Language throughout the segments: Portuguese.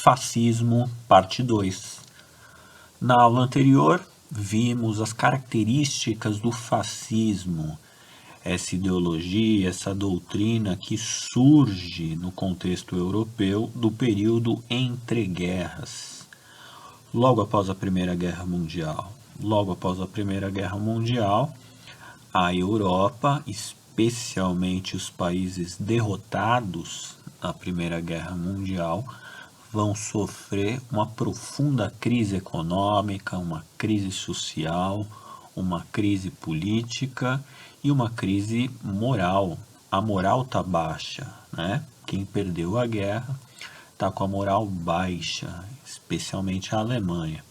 Fascismo, parte 2. Na aula anterior, vimos as características do fascismo, essa ideologia, essa doutrina que surge no contexto europeu do período entre guerras, logo após a Primeira Guerra Mundial. Logo após a Primeira Guerra Mundial, a Europa, especialmente os países derrotados na Primeira Guerra Mundial, vão sofrer uma profunda crise econômica, uma crise social, uma crise política e uma crise moral. A moral está baixa, né? Quem perdeu a guerra está com a moral baixa, especialmente a Alemanha.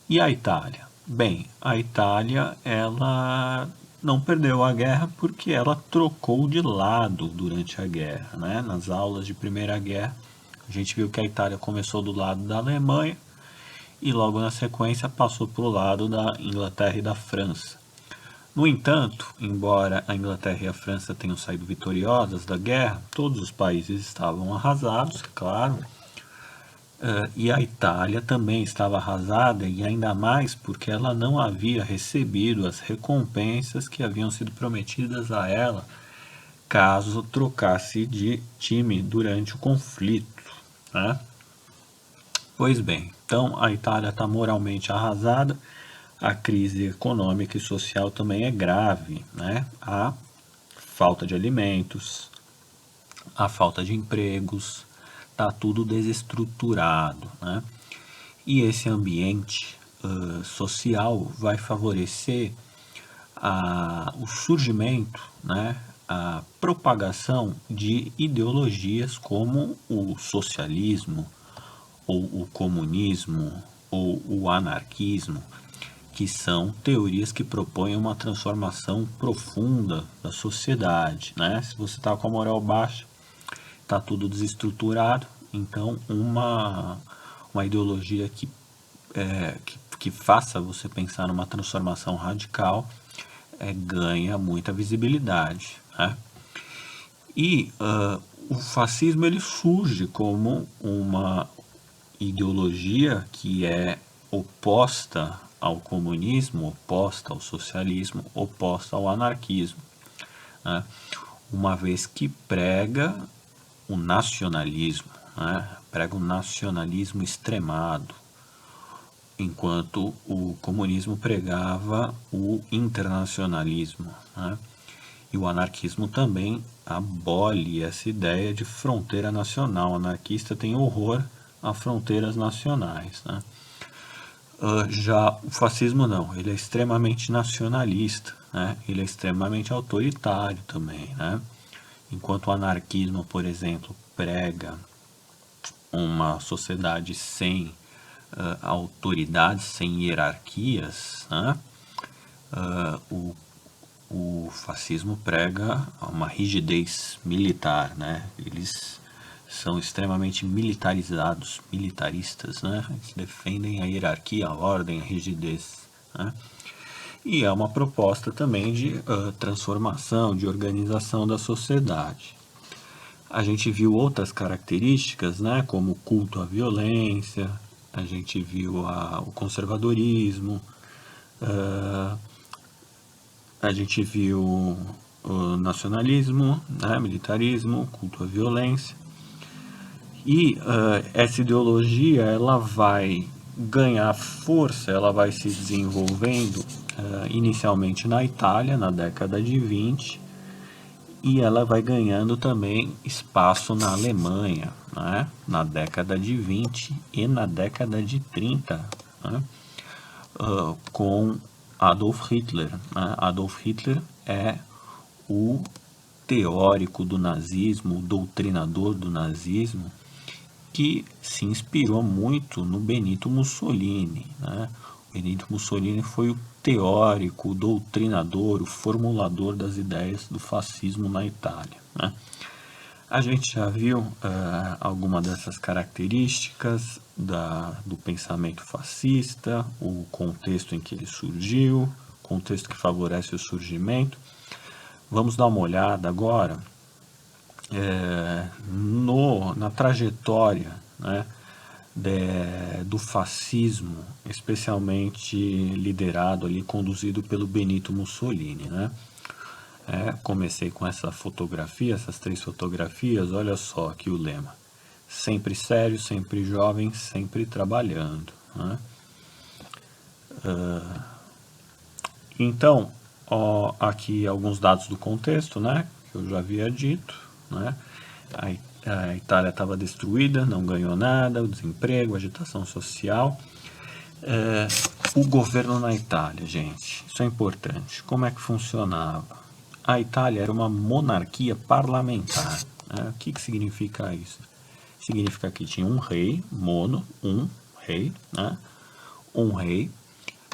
E a Itália? Bem, a Itália, ela não perdeu a guerra porque ela trocou de lado durante a guerra, né? Nas aulas de Primeira Guerra, a gente viu que a Itália começou do lado da Alemanha e logo na sequência passou para o lado da Inglaterra e da França. No entanto, embora a Inglaterra e a França tenham saído vitoriosas da guerra, todos os países estavam arrasados, claro, e a Itália também estava arrasada, e ainda mais porque ela não havia recebido as recompensas que haviam sido prometidas a ela caso trocasse de time durante o conflito, né? Pois bem, então a Itália está moralmente arrasada, a crise econômica e social também é grave, né? A falta de alimentos, a falta de empregos, está tudo desestruturado, né? E esse ambiente social vai favorecer o surgimento, né, a propagação de ideologias como o socialismo, ou o comunismo, ou o anarquismo, que são teorias que propõem uma transformação profunda da sociedade, né? Se você está com a moral baixa, está tudo desestruturado, então uma ideologia que faça você pensar numa transformação radical ganha muita visibilidade, né? E o fascismo ele surge como uma ideologia que é oposta ao comunismo, oposta ao socialismo, oposta ao anarquismo, né? Uma vez que prega o nacionalismo, né? Prega o nacionalismo extremado, enquanto o comunismo pregava o internacionalismo, né? E o anarquismo também abole essa ideia de fronteira nacional. O anarquista tem horror a fronteiras nacionais, né? Já o fascismo não, ele é extremamente nacionalista, né? Ele é extremamente autoritário também, né? Enquanto o anarquismo, por exemplo, prega uma sociedade sem autoridades, sem hierarquias, né? O fascismo prega uma rigidez militar, né? Eles são extremamente militarizados, militaristas, né? Eles defendem a hierarquia, a ordem, a rigidez, né? E é uma proposta também de transformação, de organização da sociedade. A gente viu outras características, né? Como o culto à violência, a gente viu o conservadorismo, a gente viu o nacionalismo, né? Militarismo, culto à violência. E essa ideologia ela vai ganhar força, ela vai se desenvolvendo inicialmente na Itália, na década de 20, e ela vai ganhando também espaço na Alemanha, né? Na década de 20 e na década de 30, né? Com Adolf Hitler, né? Adolf Hitler é o teórico do nazismo, o doutrinador do nazismo, que se inspirou muito no Benito Mussolini, né? O Benito Mussolini foi o teórico, o doutrinador, o formulador das ideias do fascismo na Itália, né? A gente já viu alguma dessas características do pensamento fascista, o contexto em que ele surgiu, contexto que favorece o surgimento. Vamos dar uma olhada agora na trajetória, né, do fascismo, especialmente liderado ali, conduzido pelo Benito Mussolini, né? Comecei com essa fotografia, essas 3 fotografias, olha só aqui o lema: sempre sério, sempre jovem, sempre trabalhando, né? Então, ó, aqui alguns dados do contexto, né, que eu já havia dito, né? A Itália estava destruída, não ganhou nada, o desemprego, a agitação social. O governo na Itália, gente, isso é importante. Como é que funcionava? A Itália era uma monarquia parlamentar, né? O que significa isso? Significa que tinha um rei, um rei, né? Um rei,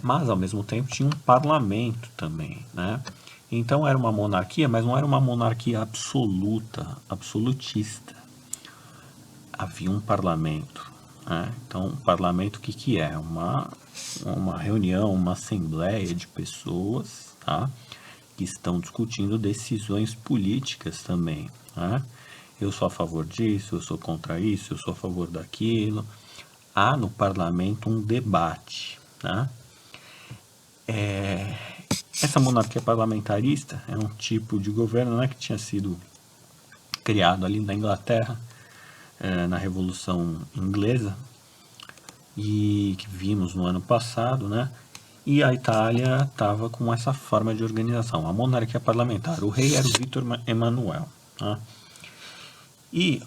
mas ao mesmo tempo tinha um parlamento também, né? Então era uma monarquia, mas não era uma monarquia absoluta, absolutista. Havia um parlamento, né? Então, um parlamento, o que é? Uma reunião, uma assembleia de pessoas, tá? Que estão discutindo decisões políticas também, né? Eu sou a favor disso, eu sou contra isso, eu sou a favor daquilo. Há no parlamento um debate, né? Essa monarquia parlamentarista é um tipo de governo, né, que tinha sido criado ali na Inglaterra, na Revolução Inglesa, e que vimos no ano passado, né? E a Itália estava com essa forma de organização, a monarquia parlamentar. O rei era o Vítor Emanuel, né? E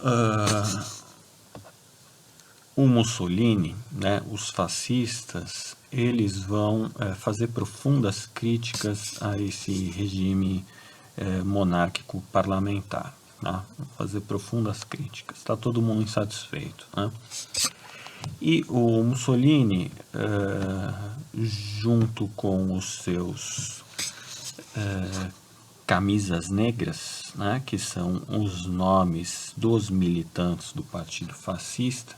o Mussolini, né, os fascistas, eles vão fazer profundas críticas a esse regime monárquico parlamentar, tá? Vão fazer profundas críticas. Está todo mundo insatisfeito, né? E o Mussolini, junto com os seus camisas negras, né, que são os nomes dos militantes do Partido Fascista,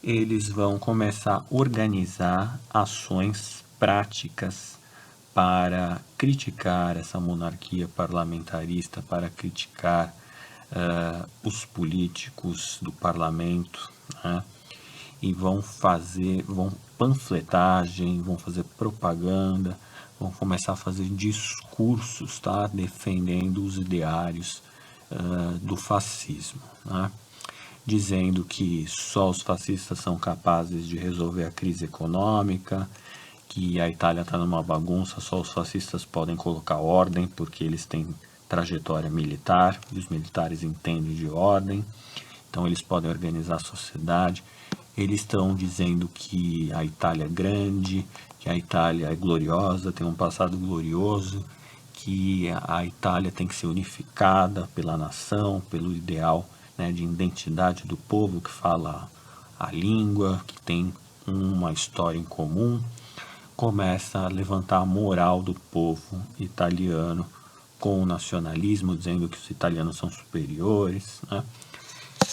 eles vão começar a organizar ações práticas para criticar essa monarquia parlamentarista, para criticar os políticos do parlamento, né? E vão panfletagem, vão fazer propaganda, vão começar a fazer discursos, tá? Defendendo os ideários do fascismo, né? Dizendo que só os fascistas são capazes de resolver a crise econômica, que a Itália está numa bagunça, só os fascistas podem colocar ordem porque eles têm trajetória militar e os militares entendem de ordem, então eles podem organizar a sociedade. Eles estão dizendo que a Itália é grande, que a Itália é gloriosa, tem um passado glorioso, que a Itália tem que ser unificada pela nação, pelo ideal, né, de identidade do povo que fala a língua, que tem uma história em comum. Começa a levantar a moral do povo italiano com o nacionalismo, dizendo que os italianos são superiores, né?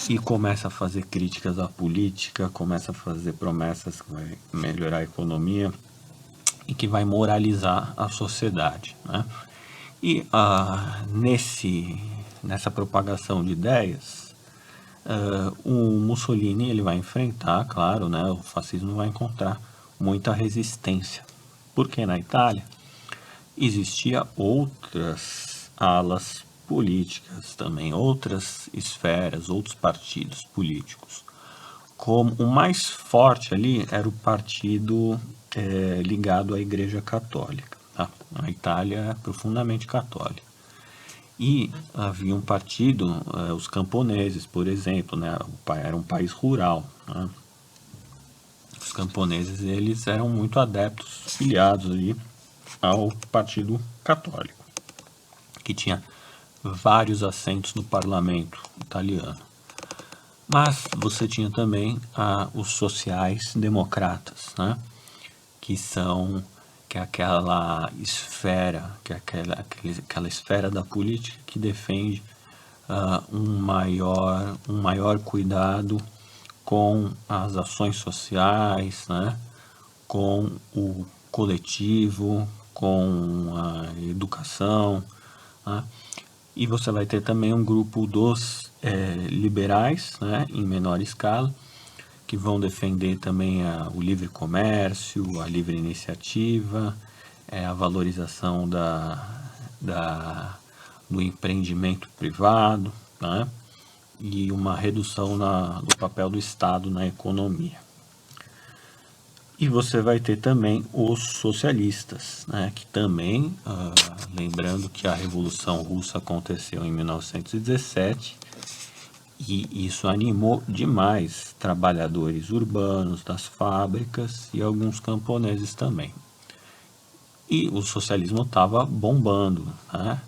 E começa a fazer críticas à política, começa a fazer promessas que vai melhorar a economia e que vai moralizar a sociedade, né? E nessa propagação de ideias, o Mussolini ele vai enfrentar, claro, né, o fascismo vai encontrar muita resistência, porque na Itália existia outras alas políticas também, outras esferas, outros partidos políticos. Como o mais forte ali era o partido ligado à Igreja Católica. Tá? A Itália é profundamente católica. E havia um partido, os camponeses, por exemplo, né? Era um país rural. Né? Os camponeses eles eram muito adeptos, filiados ali ao Partido Católico, que tinha vários assentos no parlamento italiano. Mas você tinha também os sociais-democratas, né? que é aquela esfera, que é aquela esfera da política que defende um maior cuidado com as ações sociais, né? Com o coletivo, com a educação, né? E você vai ter também um grupo dos liberais, né, em menor escala, que vão defender também o livre comércio, a livre iniciativa, a valorização do empreendimento privado, né? E uma redução do papel do Estado na economia. E você vai ter também os socialistas, né, que também, lembrando que a Revolução Russa aconteceu em 1917, e isso animou demais trabalhadores urbanos das fábricas e alguns camponeses também. E o socialismo estava bombando, né,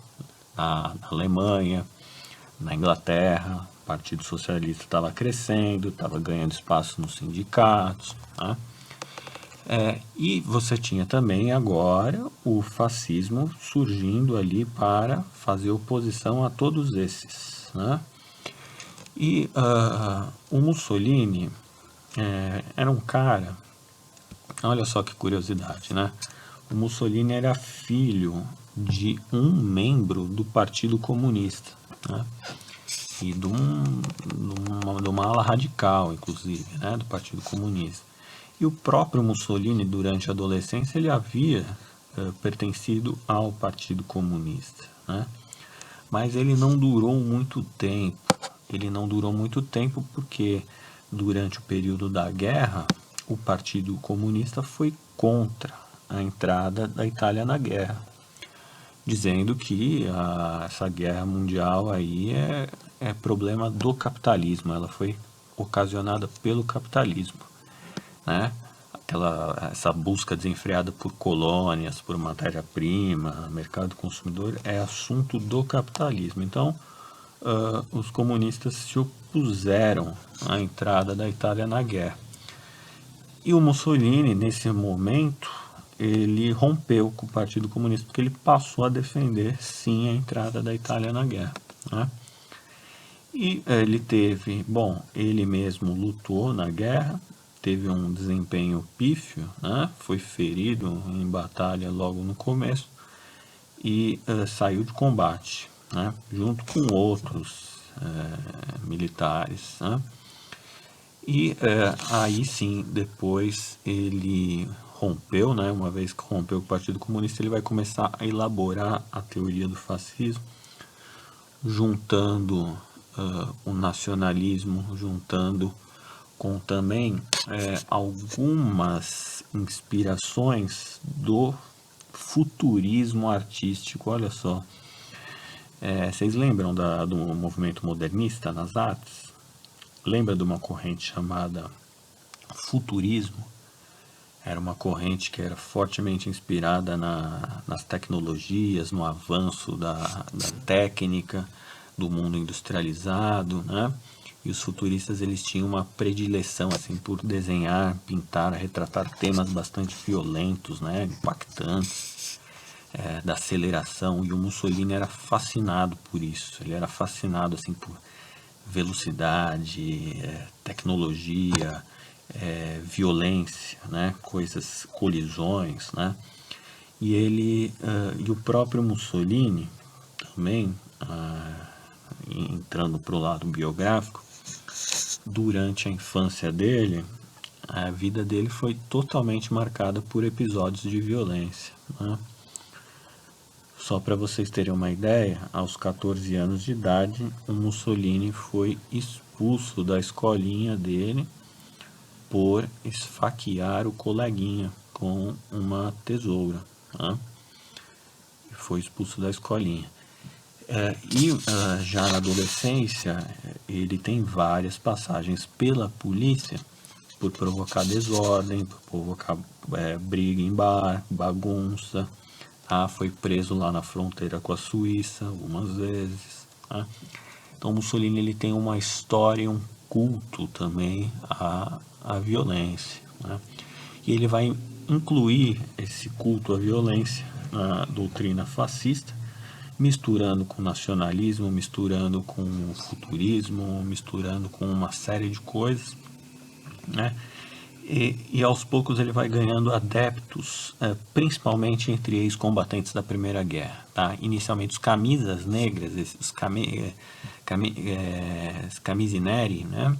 na Alemanha, na Inglaterra, o Partido Socialista estava crescendo, estava ganhando espaço nos sindicatos, né? E você tinha também agora o fascismo surgindo ali para fazer oposição a todos esses, né? E o Mussolini era um cara, olha só que curiosidade, né? O Mussolini era filho de um membro do Partido Comunista, né? E de uma ala radical, inclusive, né? Do Partido Comunista. E o próprio Mussolini, durante a adolescência, ele havia pertencido ao Partido Comunista, né? Mas ele não durou muito tempo. Ele não durou muito tempo porque, durante o período da guerra, o Partido Comunista foi contra a entrada da Itália na guerra, dizendo que essa guerra mundial aí é problema do capitalismo, ela foi ocasionada pelo capitalismo, né? Essa busca desenfreada por colônias, por matéria-prima, mercado consumidor, é assunto do capitalismo. Então, os comunistas se opuseram à entrada da Itália na guerra. E o Mussolini, nesse momento, ele rompeu com o Partido Comunista, porque ele passou a defender, sim, a entrada da Itália na guerra, né? E ele mesmo lutou na guerra, teve um desempenho pífio, né? Foi ferido em batalha logo no começo e saiu de combate, né? Junto com outros militares, né? E aí sim, depois ele rompeu, né? Uma vez que rompeu com o Partido Comunista, ele vai começar a elaborar a teoria do fascismo, juntando o nacionalismo, juntando com também algumas inspirações do futurismo artístico. Olha só, vocês lembram do movimento modernista nas artes? Lembra de uma corrente chamada futurismo? Era uma corrente que era fortemente inspirada nas tecnologias, no avanço da técnica, do mundo industrializado, né? E os futuristas, eles tinham uma predileção assim por desenhar, pintar, retratar temas bastante violentos, né, impactantes, da aceleração. E o Mussolini era fascinado por isso. Ele era fascinado assim por velocidade, tecnologia, violência, né, colisões, né? E o próprio Mussolini também, entrando para o lado biográfico, durante a infância dele, a vida dele foi totalmente marcada por episódios de violência, né? Só para vocês terem uma ideia, aos 14 anos de idade, o Mussolini foi expulso da escolinha dele por esfaquear o coleguinha com uma tesoura, né? Foi expulso da escolinha. Já na adolescência, ele tem várias passagens pela polícia por provocar desordem, por provocar briga em bar, bagunça. Foi preso lá na fronteira com a Suíça algumas vezes, né? Então Mussolini, ele tem uma história, um culto também à violência, né? E ele vai incluir esse culto à violência na doutrina fascista, misturando com nacionalismo, misturando com futurismo, misturando com uma série de coisas, né? E aos poucos ele vai ganhando adeptos, principalmente entre ex-combatentes da Primeira Guerra, tá? Inicialmente os camisas negras, os camisineri, né?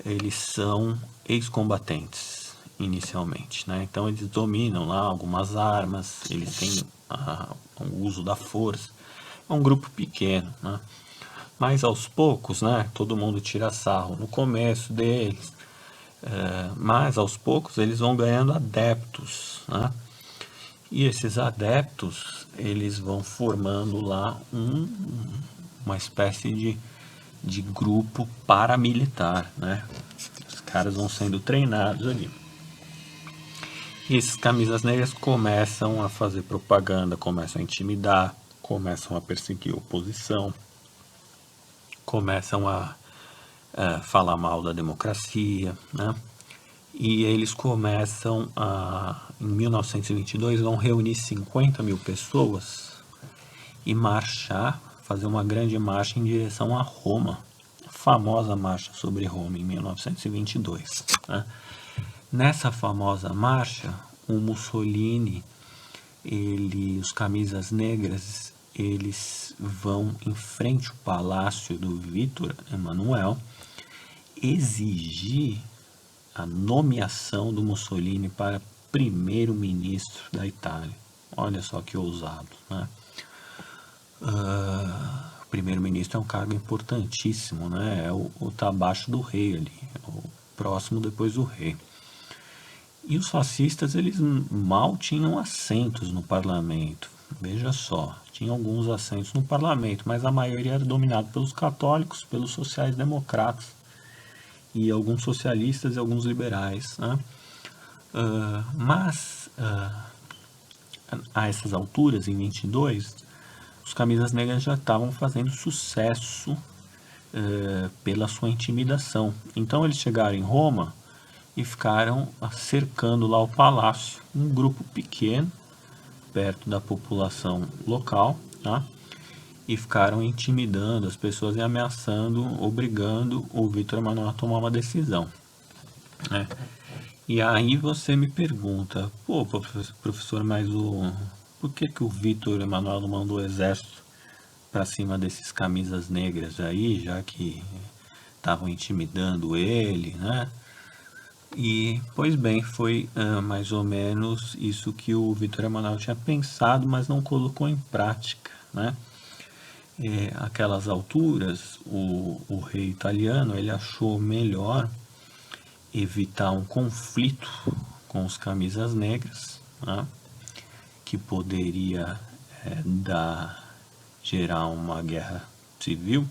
eles são ex-combatentes inicialmente, né? Então eles dominam lá algumas armas, eles têm o uso da força. É um grupo pequeno, né? Mas aos poucos, né? Todo mundo tira sarro no começo deles, mas aos poucos eles vão ganhando adeptos, né? E esses adeptos, eles vão formando lá uma espécie de grupo paramilitar, né? Os caras vão sendo treinados ali. E esses camisas negras começam a fazer propaganda, começam a intimidar, começam a perseguir a oposição, começam a falar mal da democracia, né? E eles começam em 1922, vão reunir 50 mil pessoas e marchar, fazer uma grande marcha em direção a Roma, a famosa marcha sobre Roma, em 1922. Né? Nessa famosa marcha, o Mussolini, os camisas negras, eles vão em frente ao palácio do Vítor Emanuel exigir a nomeação do Mussolini para primeiro-ministro da Itália. Olha só que ousado, né? O primeiro-ministro é um cargo importantíssimo, né? Tá abaixo do rei ali, o próximo depois do rei. E os fascistas, eles mal tinham assentos no parlamento. Veja só, tinham alguns assentos no parlamento, mas a maioria era dominada pelos católicos, pelos sociais-democratas e alguns socialistas e alguns liberais, né? Mas a essas alturas, em 22, os camisas negras já estavam fazendo sucesso pela sua intimidação. Então eles chegaram em Roma e ficaram cercando lá o palácio, um grupo pequeno, perto da população local, tá? E ficaram intimidando as pessoas e ameaçando, obrigando o Vítor Emanuel a tomar uma decisão, né? E aí você me pergunta, pô, professor, mas por que o Vítor Emanuel não mandou o exército para cima desses camisas negras aí, já que estavam intimidando ele, né? E, pois bem, foi mais ou menos isso que o Vítor Emanuel tinha pensado, mas não colocou em prática, né? Aquelas alturas, o rei italiano, ele achou melhor evitar um conflito com os camisas negras, né? Que poderia gerar uma guerra civil,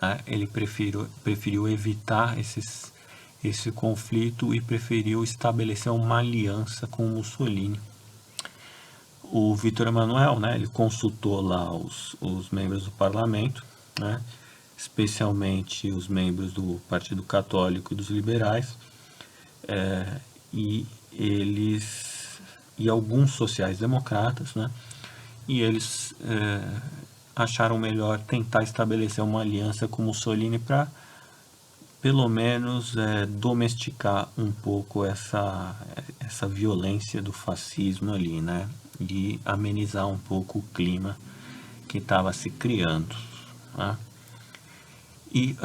né? Ele preferiu evitar esse conflito e preferiu estabelecer uma aliança com Mussolini. O Vítor Emanuel, né, ele consultou lá os membros do parlamento, né, especialmente os membros do Partido Católico e dos liberais, e alguns sociais-democratas, né, e eles acharam melhor tentar estabelecer uma aliança com Mussolini para pelo menos domesticar um pouco essa violência do fascismo ali, né? E amenizar um pouco o clima que estava se criando, né? E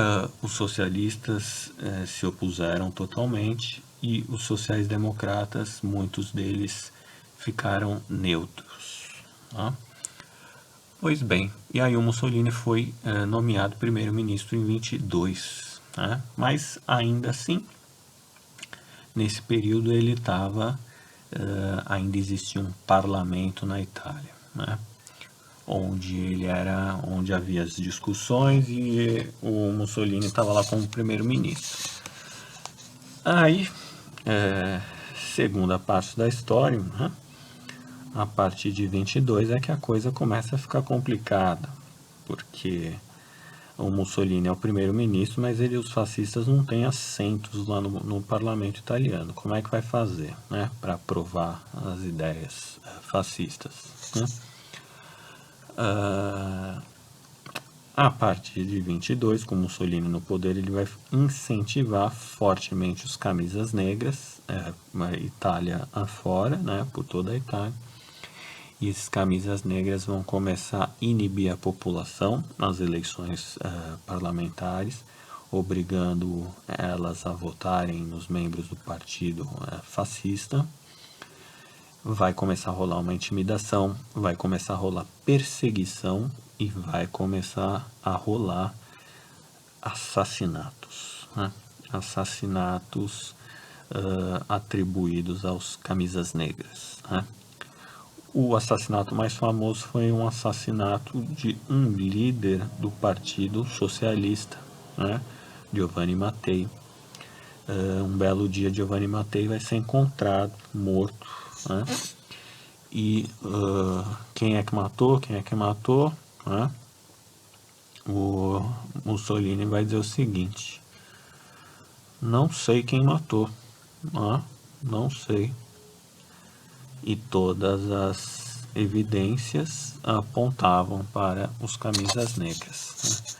os socialistas se opuseram totalmente e os sociais-democratas, muitos deles ficaram neutros, tá? Pois bem, e aí o Mussolini foi nomeado primeiro-ministro em 22, né? Mas ainda assim, nesse período ele estava, ainda existia um parlamento na Itália, né? Onde havia as discussões e o Mussolini estava lá como primeiro-ministro. Aí, segunda parte da história, né? A partir de 22 é que a coisa começa a ficar complicada, porque o Mussolini é o primeiro-ministro, mas os fascistas não têm assentos lá no parlamento italiano. Como é que vai fazer, né, para aprovar as ideias fascistas, né? A partir de 22, com Mussolini no poder, ele vai incentivar fortemente os camisas negras, a Itália afora, né, por toda a Itália. E esses camisas negras vão começar a inibir a população nas eleições parlamentares. obrigando elas a votarem nos membros do partido fascista. Vai começar a rolar uma intimidação, vai começar a rolar perseguição e vai começar a rolar assassinatos, né? Assassinatos atribuídos aos camisas negras, né? O assassinato mais famoso foi um assassinato de um líder do Partido Socialista, né? Giovanni Mattei. Um belo dia, Giovanni Mattei vai ser encontrado morto, né? E quem é que matou? Né? O Mussolini vai dizer o seguinte: não sei quem matou, né? Não sei. E todas as evidências apontavam para os camisas negras, né?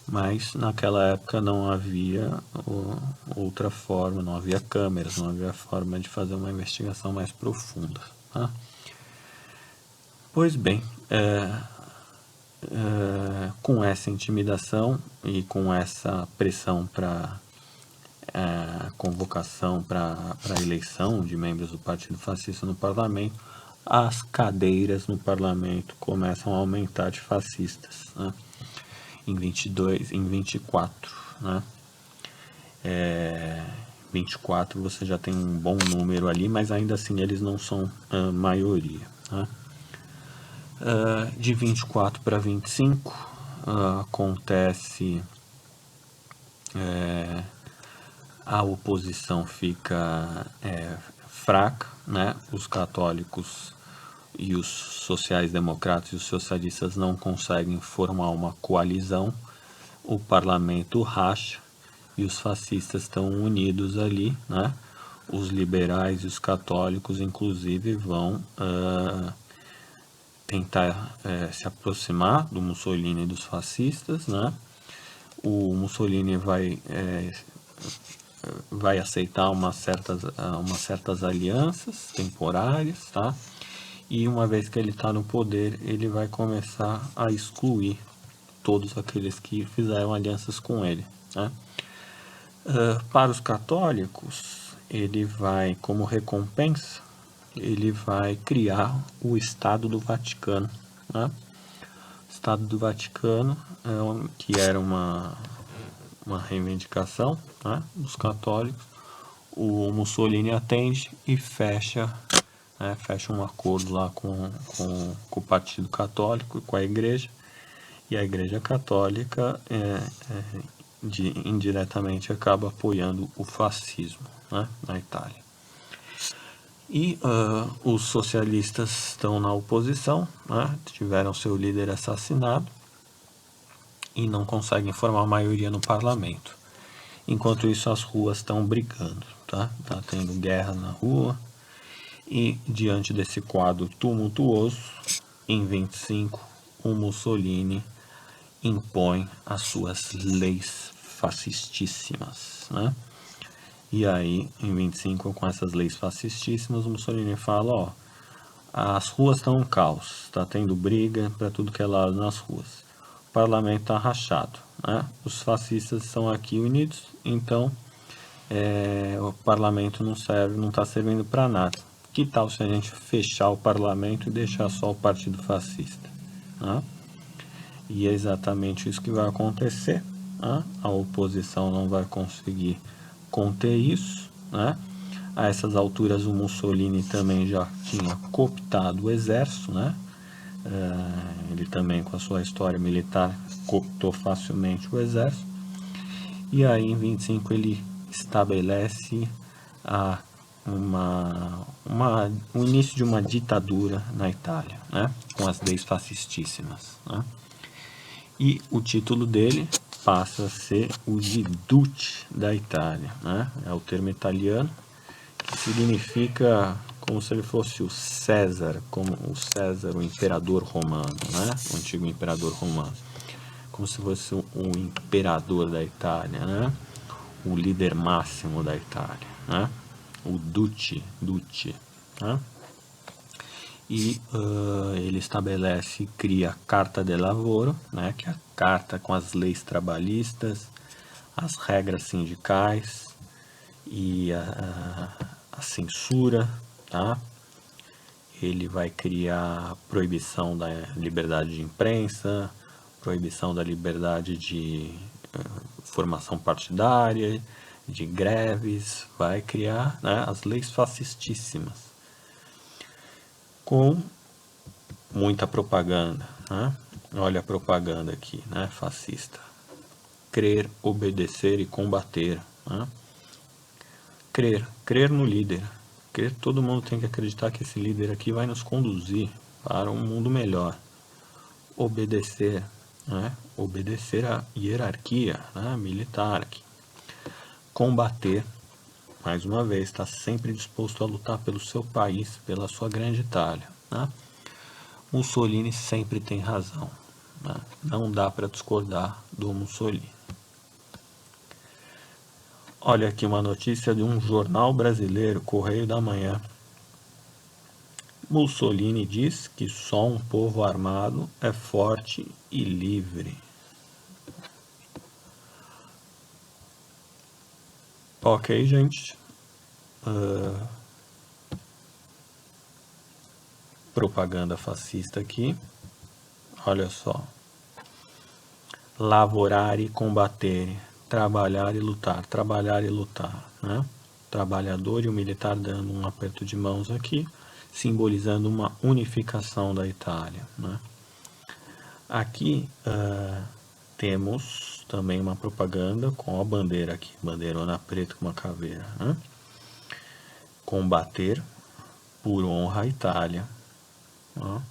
Mas naquela época não havia outra forma, não havia câmeras, não havia forma de fazer uma investigação mais profunda, tá? Pois bem, com essa intimidação e com essa pressão para convocação para a eleição de membros do Partido Fascista no parlamento, as cadeiras no parlamento começam a aumentar de fascistas, né? Em 24, né? 24 você já tem um bom número ali, mas ainda assim eles não são a maioria, né? De 24 para 25 acontece, a oposição fica fraca, né? Os católicos e os sociais-democratas e os socialistas não conseguem formar uma coalizão, o parlamento racha e os fascistas estão unidos ali, né? Os liberais e os católicos, inclusive, vão tentar se aproximar do Mussolini e dos fascistas, né? O Mussolini vai aceitar umas certas alianças temporárias, tá? E uma vez que ele está no poder, ele vai começar a excluir todos aqueles que fizeram alianças com ele, né? Para os católicos, ele vai, como recompensa, ele vai criar o Estado do Vaticano, né? O Estado do Vaticano, que era uma reivindicação, né, dos católicos. O Mussolini atende e fecha um acordo lá com o Partido Católico e com a Igreja, e a Igreja Católica indiretamente acaba apoiando o fascismo, né, na Itália. E os socialistas estão na oposição, né, tiveram seu líder assassinado e não conseguem formar maioria no parlamento. Enquanto isso, as ruas estão brigando, tá? Tá tendo guerra na rua. E diante desse quadro tumultuoso, em 25, o Mussolini impõe as suas leis fascistíssimas, né? E aí, em 25, com essas leis fascistíssimas, o Mussolini fala, ó, as ruas estão um caos, está tendo briga para tudo que é lado nas ruas. O parlamento está rachado, né? Os fascistas estão aqui unidos, então o parlamento não está servindo para nada. Que tal se a gente fechar o parlamento e deixar só o Partido Fascista, né? E é exatamente isso que vai acontecer, né? A oposição não vai conseguir conter isso, né? A essas alturas o Mussolini também já tinha cooptado o exército, né? Ele também, com a sua história militar, cooptou facilmente o exército. E aí em 25 ele estabelece o início de uma ditadura na Itália, né? Com as leis fascistíssimas, né? E o título dele passa a ser o de Duce da Itália, né? É o termo italiano que significa como se ele fosse o César, o imperador romano, né? O antigo imperador romano, como se fosse o imperador da Itália, né? O líder máximo da Itália, né? O Duce, né? E ele estabelece e cria a Carta del Lavoro, né? Que é a carta com as leis trabalhistas, as regras sindicais e a censura, tá? Ele vai criar proibição da liberdade de imprensa, proibição da liberdade de formação partidária, de greves, vai criar, né, as leis fascistíssimas, com muita propaganda, né? Olha a propaganda aqui, né, fascista. Crer, obedecer e combater, né? Crer no líder. Todo mundo tem que acreditar que esse líder aqui vai nos conduzir para um mundo melhor. Obedecer, né? Obedecer a hierarquia, né, militar aqui. Combater, mais uma vez, está sempre disposto a lutar pelo seu país, pela sua grande Itália, né? Mussolini sempre tem razão, né? Não dá para discordar do Mussolini. Olha aqui uma notícia de um jornal brasileiro, Correio da Manhã. Mussolini diz que só um povo armado é forte e livre. Ok, gente. Propaganda fascista aqui. Olha só. Lavorare e combatere. Trabalhar e lutar. Trabalhar e lutar, né? Trabalhador e o militar dando um aperto de mãos aqui, simbolizando uma unificação da Itália, né? Aqui temos também uma propaganda com a bandeira aqui, bandeirona preta com uma caveira, né? Combater por honra à Itália, né?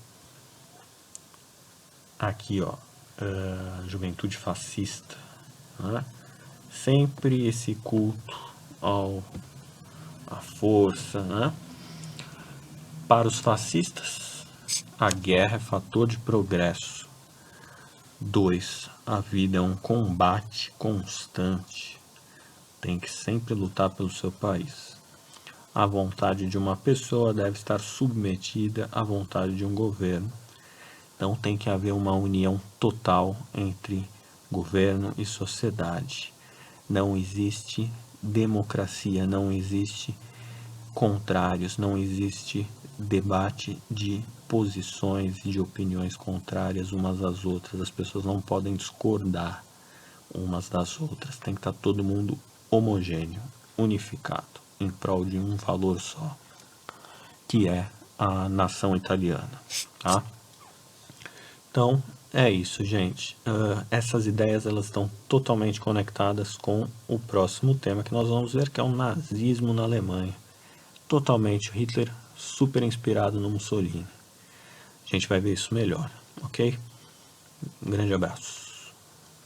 Aqui, ó, juventude fascista, né? Sempre esse culto à força, né? Para os fascistas, a guerra é fator de progresso. 2. A vida é um combate constante. Tem que sempre lutar pelo seu país. A vontade de uma pessoa deve estar submetida à vontade de um governo. Então tem que haver uma união total entre governo e sociedade. Não existe democracia, não existe contrários, não existe debate de posições, de opiniões contrárias umas às outras. As pessoas não podem discordar umas das outras. Tem que estar todo mundo homogêneo, unificado, em prol de um valor só, que é a nação italiana, tá? Então, é isso, gente. Essas ideias elas estão totalmente conectadas com o próximo tema que nós vamos ver, que é o nazismo na Alemanha. Totalmente Hitler super inspirado no Mussolini. A gente vai ver isso melhor, ok? Um grande abraço.